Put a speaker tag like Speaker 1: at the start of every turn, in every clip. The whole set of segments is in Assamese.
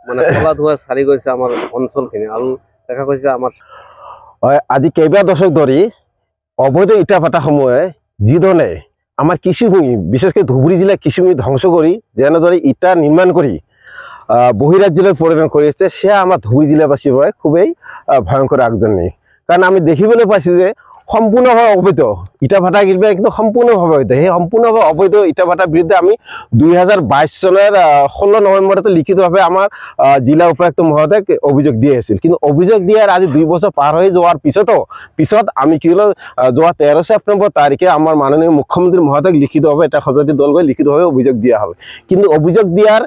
Speaker 1: মানে কলা ধোৱা চাৰি গৈছে আমাৰ অঞ্চলখিনি আৰু দেখা গৈছে আমাৰ
Speaker 2: আজি কেইবা দশক ধৰি অবৈধ ইটা ভাটাসমূহে যিধৰণে আমাৰ কৃষিভূমি বিশেষকৈ ধুবুৰী জিলাৰ কৃষিভূমি ধ্বংস কৰি যেনেদৰে ইটা নিৰ্মাণ কৰি বহিৰাজ্যলৈ প্ৰেৰণ কৰি আছে সেয়া আমাৰ ধুবুৰী জিলাবাসীৰ বাবে খুবেই ভয়ংকৰ আগজননী। কাৰণ আমি দেখিবলৈ পাইছোঁ যে সম্পূৰ্ণভাৱে অবৈধ ইটা ভাটা কিন্তু সম্পূৰ্ণভাৱে অবৈধ। সেই সম্পূৰ্ণভাৱে অবৈধ ইটা ভাটাৰ বিৰুদ্ধে আমি 2022 চনৰ 16 নৱেম্বৰতে লিখিতভাৱে আমাৰ জিলা উপায়ুক্ত মহোদয়ক অভিযোগ দিয়া আছিল। কিন্তু অভিযোগ দিয়াৰ আজি 2 বছৰ পাৰ হৈ যোৱাৰ পিছত আমি কি হল যোৱা 13 ছেপ্টেম্বৰ তাৰিখে আমাৰ মাননীয় মুখ্যমন্ত্ৰী মহোদয়ক লিখিতভাৱে এটা সজাতি দল গৈ লিখিতভাৱে অভিযোগ দিয়া হ'ল। কিন্তু অভিযোগ দিয়াৰ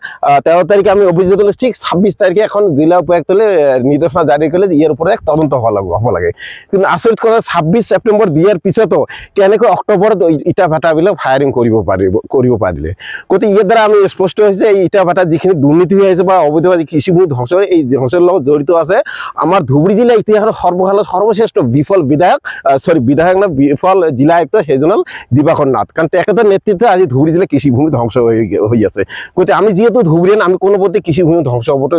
Speaker 2: 13 তাৰিখে আমি অভিযোগ দিলে ঠিক 26 তাৰিখে এখন জিলা উপায়ুক্তলৈ নিৰ্দেশনা জাৰি কৰিলে ইয়াৰ ওপৰত এক তদন্ত হ'ব লাগে। কিন্তু আচৰিত কথা 26 ছেপ্টেম্বৰ দিয়াৰ পিছতো কেনেকৈ অক্টোবৰত ইটা ভাটাবিলাক ফায়াৰিং কৰিব পাৰিলে। গতিকে ইয়াৰ দ্বাৰা আমি স্পষ্ট হৈছে এই ইটা ভাটাত যিখিনি দুৰ্নীতি হৈ আছে বা অবৈধ কৃষিভূমি ধ্বংসৰ এই ধ্বংসৰ লগত জড়িত আছে আমাৰ ধুবুৰী জিলা ইতিহাসৰ সৰ্বশ্ৰেষ্ঠ বিফল বিফল জিলা আয়ুক্ত সেইজন দিবাকৰ নাথ। কাৰণ তেখেতৰ নেতৃত্বে আজি ধুবুৰী জিলা কৃষিভূমি ধ্বংস হৈ আছে। গতিকে আমি যিহেতু ধুবুৰীয়ান আমি কোনোপধ্যে কৃষিভূমি ধ্বংস হ'বতো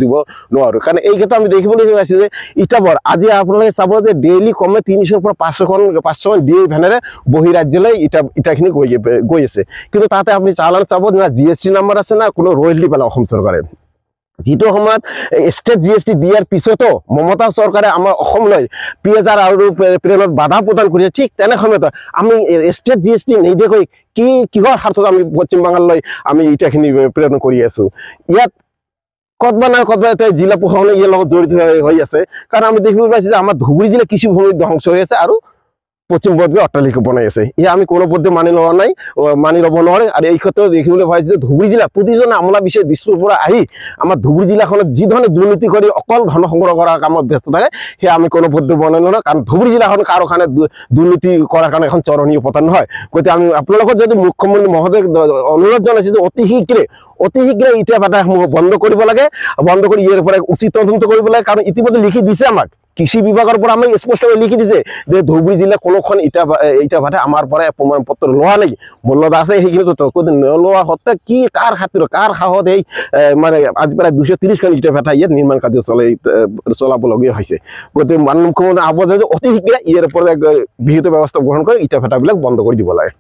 Speaker 2: দিব নোৱাৰোঁ। কাৰণ এই ক্ষেত্ৰত আমি দেখিবলৈ পাইছোঁ যে ইটাবৰ আজি আপোনালোকে চাব যে ডেইলি কমে 300ৰ পৰা 500খন ডিএ ভেনেৰে বহিৰাজ্যলৈ ইটাখিনি গৈ আছে। কিন্তু তাতে আপুনি চালান চাব না GST নাম্বাৰ আছে না কোনো ৰয়েলটি পালে অসম চৰকাৰে। যিটো সময়ত ষ্টেট GST দিয়াৰ পিছতো মমতা চৰকাৰে আমাৰ অসমলৈ পিঁয়াজ আৰু প্ৰেৰণত বাধা প্ৰদান কৰিছে। ঠিক তেনে সময়ত আমি ষ্টেট GST নিদিয়াকৈ কিহৰ স্বাৰ্থত আমি পশ্চিম বাংগাললৈ আমি ইটাখিনি প্ৰেৰণ কৰি আছোঁ। ইয়াত কতবা নাই কতবা জিলা প্ৰশাসনে ইয়াৰ লগত জড়িত হৈ আছে। কাৰণ আমি দেখিবলৈ পাইছোঁ যে আমাৰ ধুবুৰী জিলা কৃষিভূমি ধ্বংস হৈ আছে আৰু পশ্চিম বংগে অট্টালিকা বনাই আছে। এয়া আমি কোনোপধ্যে মানি ল'ব নোৱাৰে। আৰু এই ক্ষেত্ৰত দেখিবলৈ পাইছোঁ যে ধুবুৰী জিলা প্ৰতিজন আমোলা বিশেষ দিশটোৰ পৰা আহি আমাৰ ধুবুৰী জিলাখনত যি ধৰণে দুৰ্নীতি কৰি অকল ধন সংগ্ৰহ কৰাৰ কামত ব্যস্ত থাকে সেয়া আমি কোনোপধ্যে মানি ল'ব নোৱাৰোঁ। কাৰণ ধুবুৰী জিলাখন কাৰো কাৰণে দুৰ্নীতি কৰাৰ কাৰণে এখন চৰণীয় পতন নহয়। গতিকে আমি আপোনালোকক যদি মুখ্যমন্ত্ৰী মহোদয়ক অনুৰোধ জনাইছোঁ যে অতি শীঘ্ৰে ইটা ভাটাসমূহ বন্ধ কৰিব লাগে, বন্ধ কৰি ইয়াৰ পৰা উচিত তদন্ত কৰিব লাগে। কাৰণ ইতিমধ্যে লিখি দিছে আমাক কৃষি বিভাগৰ পৰা আমি স্পষ্টকৈ লিখি দিছে যে ধুবুৰী জিলা কোনোখন ইটা ভাটা আমাৰ পৰা প্ৰমাণপত্ৰ লোৱা নেকি মূল্যত আছে সেইখিনি নলোৱা সত্ত্বে কি কাৰ খাতিৰত কাৰ সাহত এই মানে আজি প্ৰায় 230খন ইটা ভাটা ইয়াত নিৰ্মাণ কাৰ্য চলাবলগীয়া হৈছে। গতিকে মাননীয় মুখ্যমন্ত্ৰী আহ্বান যে অতি শীঘ্ৰে ইয়াৰ ওপৰত বিহিত ব্যৱস্থা গ্ৰহণ কৰি ইটা ভাটাবিলাক বন্ধ কৰি দিব লাগে।